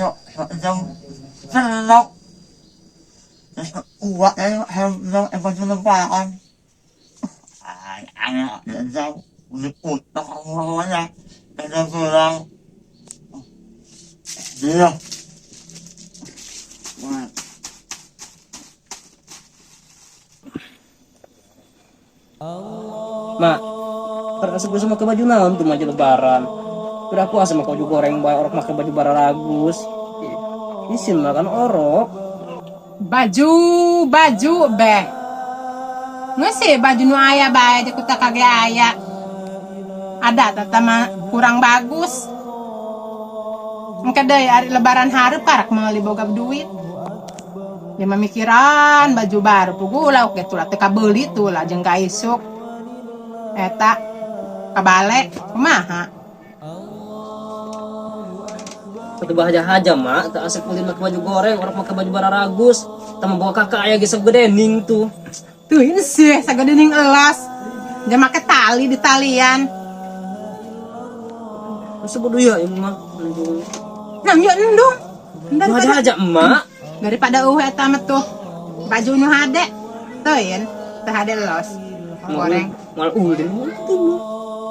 yang senang. Uak yang emang menempakan. Anak yang liput semuanya kena pulang. Dia. Mak, karena sebelum sama ke baju naon tuh maju lebaran. Udah aku sama kau juga goreng bae orok make baju bara ragus. Isin makan orok. Baju beh. Ngese baju nu aya bae aja kuta kage aya. Ada tatama kurang bagus. Engke deui ari lebaran hareup karak meuli boga duit. Dia memikiran baju baru pugula oke tuh teh kabeuli tuh lah jeung ka isuk. Eta kabale kumaha? Satu bahaja-haja mak, tak asik kulit make baju goreng, orok make baju bara ragus. Tama bawa kakak aya ge segedening tuh. Tuh ini sih sagedening elas. Dia make tali di talian. Masa bodoh ya ini mah. Nang yo endung. Bahaja-haja emak. Daripada eta mah tuh baju nu hade. Teu yen, teu hade los. Goreng. Mal ulin tuh.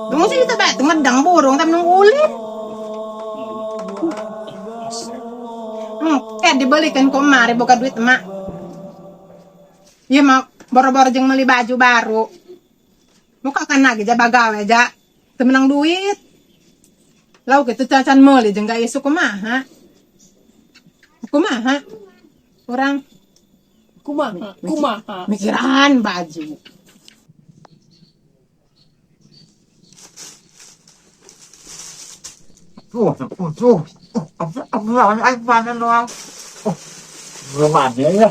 Tunggu sih kita bae medang burung tam nang ulin. Dibelikan kemari buka duit emak. Iya mak boro-boro jeung meuli baju baru. Muka kan lagi ja bagawe ja teu menang duit. Lauk kitu cacan meuli jeung ga isu kumaha? Kumaha? Urang kumaha? Mikiran baju. Apa panen doang. Belum ada ya.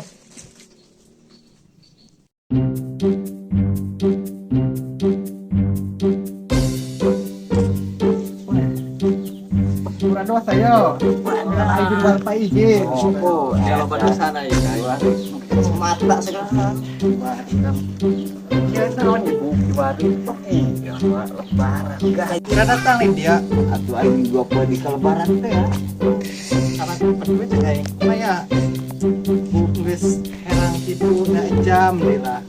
Kurang dosa yo. Ayo jual Pak izin. Oh, dia loba di sana ya guys. Mata sekarang. Ya naon ibu di warung. Iya, lebaran. Kira datang nih dia. Atuh aing juga di kelebaran teh ya. Karena peduli juga ya. Maya. Bu geus herang kitu na jam deui lah.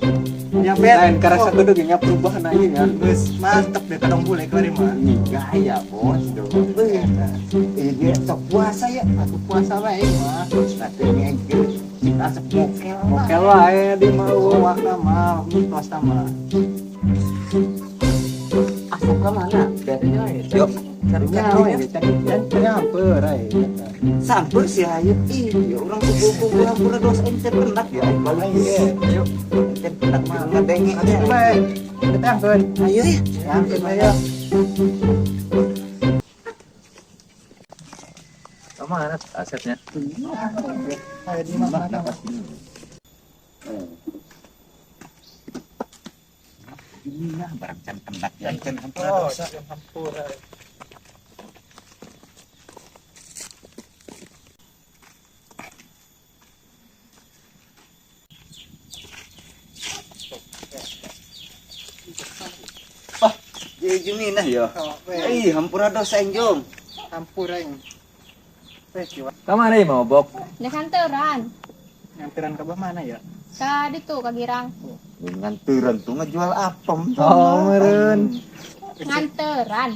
Nya bet. Lain karena satu deui nya perubahan aja ya. Geus mantep deh kadang bule kemarin mah. Gaya bos dong. Ini sok puasa ya. Aku puasa wae mah. Nanti ngegel kita semokel. Mokel wae di mau waktu mah, puasa mah. Asap ke mana? Biasanya yuk. Carinya we, carinya hampir ae. Sampur sih ayo ya orang kumpul hampir dosa ente pernah ya balik Ayo, ente pernah mah ngadenge ayo we. Kita angkeun. ayo ya Angkeun ayo. Mana asetnya? Ayo di mana dapat. iya barang can pendak ya can hampir Oh, dosa hampir ae. jadi gini nah ya hampir dosa enjong Hampir ae. Teh kiwa. Kamana mau Bob? Nyakanteran. Ngampiran ke mana ya? Ka ditu ka Girang. nganturan tuh ngejual apem Oh, meureun. Nganteran.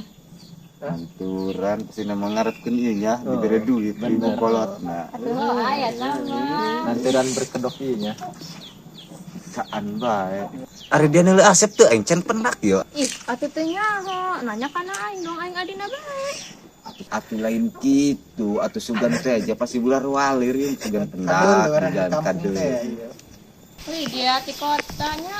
nganturan sih nama ngaretkeun ieu nya dibere duit di kolotna Atuh aya nama. Ngantiran berkedok ieu nya. saan bae ari dia neuleuh asep teu aing can pendak ya Ih, atuh teh nyaho. Nanya kana aing dong aing adina bae. atuh lain kitu atuh sugan teh aja pasti bular walir ieu sugan pendak sugan kadeu Wih, dia di kotanya.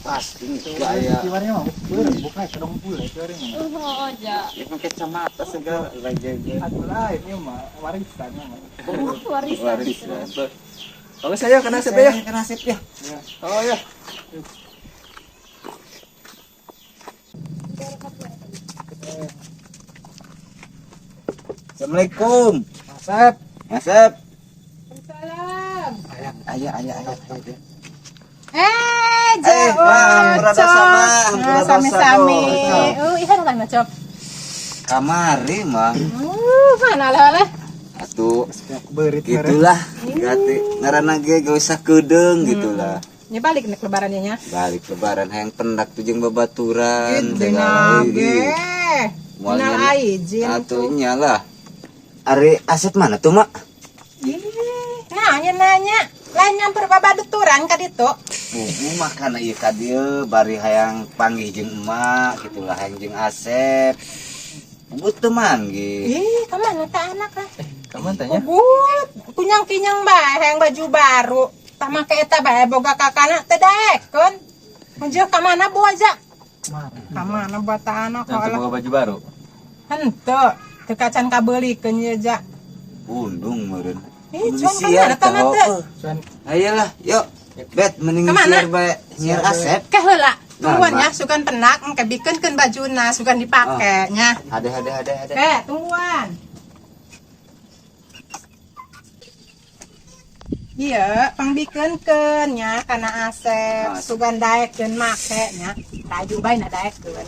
pasti Kayak kiwarnya mah beureun buka kedong bule kiwarnya mah. Oh, aja. yang kacamata segala lagi Atuh lain ieu mah warisan mah. Warisan. Oke saya kena asep ya. kena asep ya Oh ya. Assalamualaikum Asep. asep Salam. ayah Hampura dosa, mah. Hampura dosa, Sami-sami. dosa. Ihan kan macam. kamari mah Mana lah. gitu. Berit Gitulah. Gati ngaranna ge gak usah keudeng gitulah. Nya balik nek lebarannya nya. Balik lebaran hayang pendak tuh jeung babaturan. Gitu nage. Moalnya Minal aijin atuh nyalah. Ari Asep mana tuh, Mak? Nanya. Lain nyamper babaturan ka ditu. Makan ieu ka dieu bari hayang panggih jeung emak gitulah hayang jeung Asep. Ubud teu manggi. Ih, kemana teh anak ah? kamu tanya Ubud, kunyang-kinyang bae hayang baju baru. Tah make eta bae boga kakana teh daekkeun. Munjeuh ka mana Bu aja? Ka mana buat anak nanti kalau bawa baju baru henteu teu kacan kabeulikeun ieu ja. Undung meureun. Ih, cuan ka mana tanah teh? Ayolah, yuk. Bet mending Kemana? siar bae nyiar Asep. Keh heula. Tungguan Nah, ya, sugan penak engke bikenkeun bajuna, sugan dipake nya. Ada. Tungguan. Iya, pangbikeunkeun nya kana Asep, sugan daekeun make nya. Taju bae na daekeun.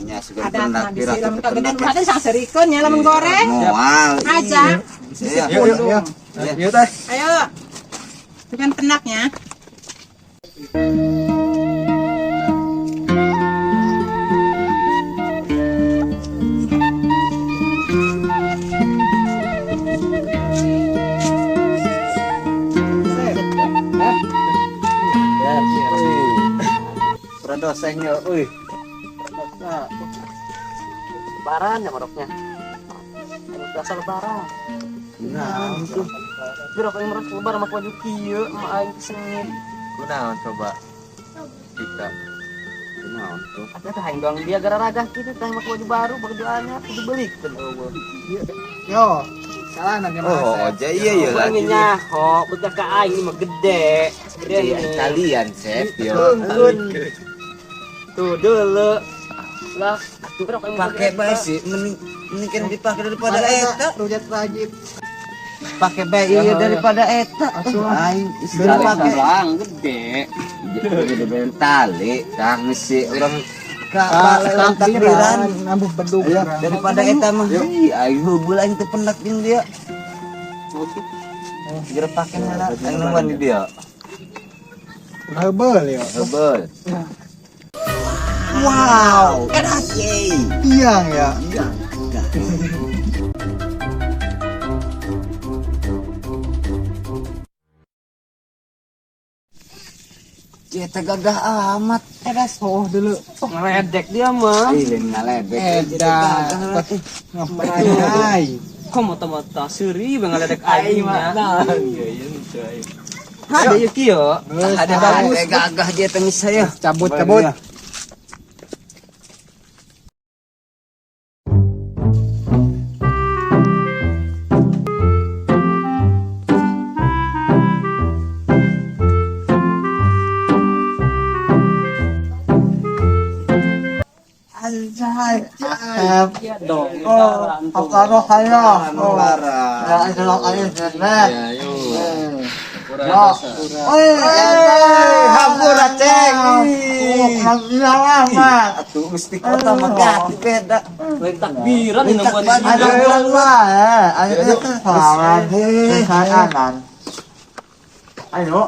Nya sugan Ada pendak na pira bisi lamun teu kagedean pendak. ada sangserikeun nya lamun goreng. Moal. Aja. Iya. yuk teh Ayo. Sugan penaknya. pernah dosengnya euy Lebaran ya maroknya. Biasa lebaran. Nah, Biro yang merek lebaran mah baju kieu, mah aing sengit. kunaon coba kita naon tuh? Ada teh aing doang dia gara-gara kitu teh make baju baru, baju anyar kudu beulikeun eueuh. yo salah nanya Oh, aja iya ya lagi. Lagi nyaho, betul ka aing mah gede. Gede Iya, ini. Italian, Chef. Yo. Tuh dulu. Lah, tuh berapa yang Pakai bae sih, mending kan dipakai daripada eta. rujak wajib Pakai bae iya daripada eta. Aing istirahat pakai. Bang, gede. Jadi ben tali, kang si orang takbiran takbiran. ngambuh bedug Ayo, daripada eta mah. Aing hubul aing teu pendak jeung dia. Segera pakai mana? Aing nemuan di dia. heubel yo Hebel. Wow, enak ye. iyang ya Kita gagah amat. edas oh dulu Ngeledek dia mah. Lain ngaledek. edas ngapain Kok mata-mata seuri bang ngeledek aing mah. Ada yuk kieu. Ada bagus. Gagah dia tengis saya. cabut Iya dong. Akaro saya. Lara. Adalah air jernih. Yo. Hampura ceng. Atuh mesti kota mah ganti beda. Lain takbiran Lain yang buat takbiran. Ayo.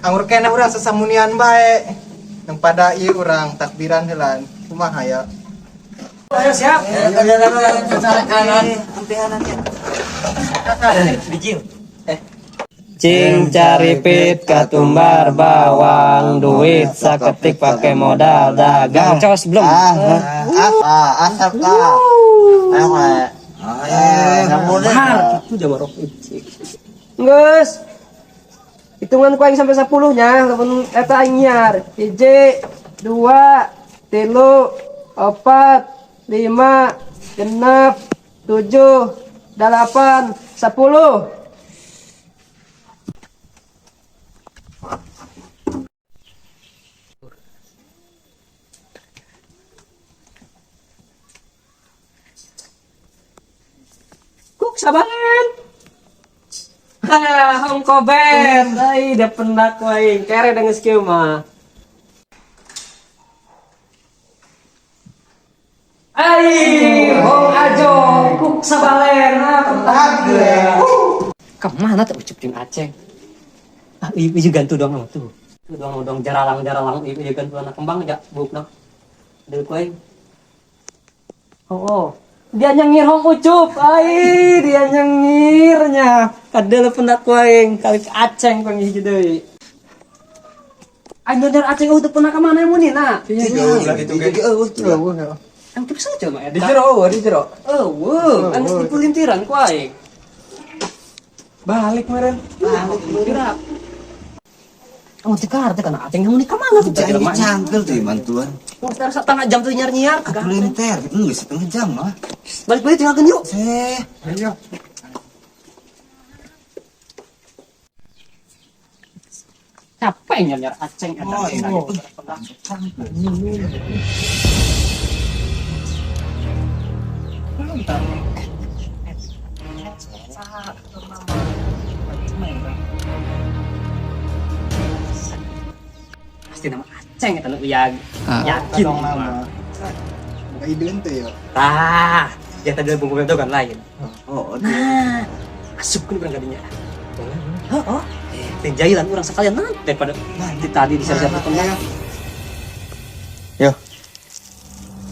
Anggur kena urang sesamunian bae. Yang pada ieu urang takbiran heula. Kumaha ya? Ayo siap. Cing cari pit katumbar bawang duit saketik pakai modal dagang cos belum Asap ka. mahar itu jawa rok Nges hitungan ku aing sampai 10 nya lamun eta aing nyiar 1 2 3 4 5 6 7 8 10 Sabaran. Hong kober. Ai da pendak wae. Kere dengan skill mah. Ai, Hong Ajo, kuk sabalen. Kemana tuh ucup jeung Aceh? Ibu juga gantu dong tuh. Tuh dong jaralang ibu juga gantu anak kembang aja bukna. Deuk wae. Oh. Dia nyengir Hong Ucup. Ai, dia nyengirnya. Kadel pendak wae kali Aceh pang hiji deui. Ayo dar Aceh utuh pernah ka mana mun na? Ang tipsa aja mah Di jero. Ang di pelintiran ku aing. Balik meren. Gerak. Kamu tikar teh kana Aceh mun ka mana tuh Jadi cangkel tuh mantuan. Motor setengah jam tuh nyar-nyar. Kelinter, enggak setengah jam mah. Balik tinggalkan yuk. Ayo. Capek nyar Aceh ada. Pasti nama Aceh eta nu uyag. Yakin Dong mah. nama. Kayak ide ente ya. Tah, ya tadi ada bungkus itu kan lain. Oh, Nah, masuk kan berangkatnya. Oh, jailan orang sekalian nanti daripada nanti tadi di sana temennya. Yo.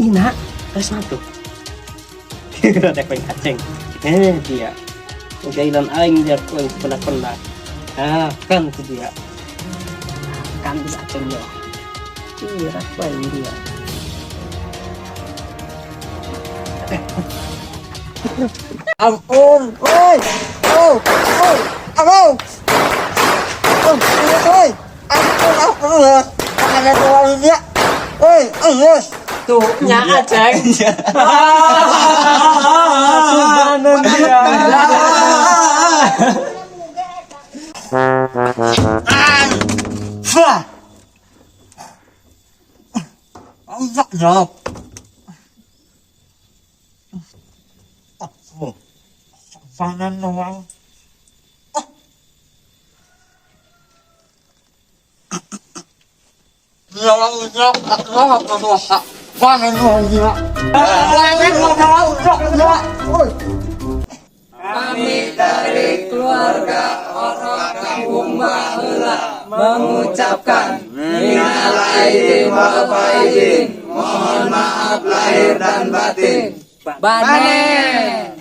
Ina, harus masuk. Kita tepeng Aceh. Dia. Jailan aing dia koin pernah. Ah, kan itu dia. Kan bisa Aceh yo. Iya, apa ini dia? Ampun, woi. Oh. Ampun. Woi. Ampun lah. Ada tuanya. Woi, awas. Tuh, nya Aceh. Tuhanan dia. Wah. Enggak nyok. Oh. Panan doang. Nyok, panan doang. Kami dari keluarga orang kampung Baheula mengucapkan minal aidin wal faizin. Mohon maaf lahir dan batin. Bane.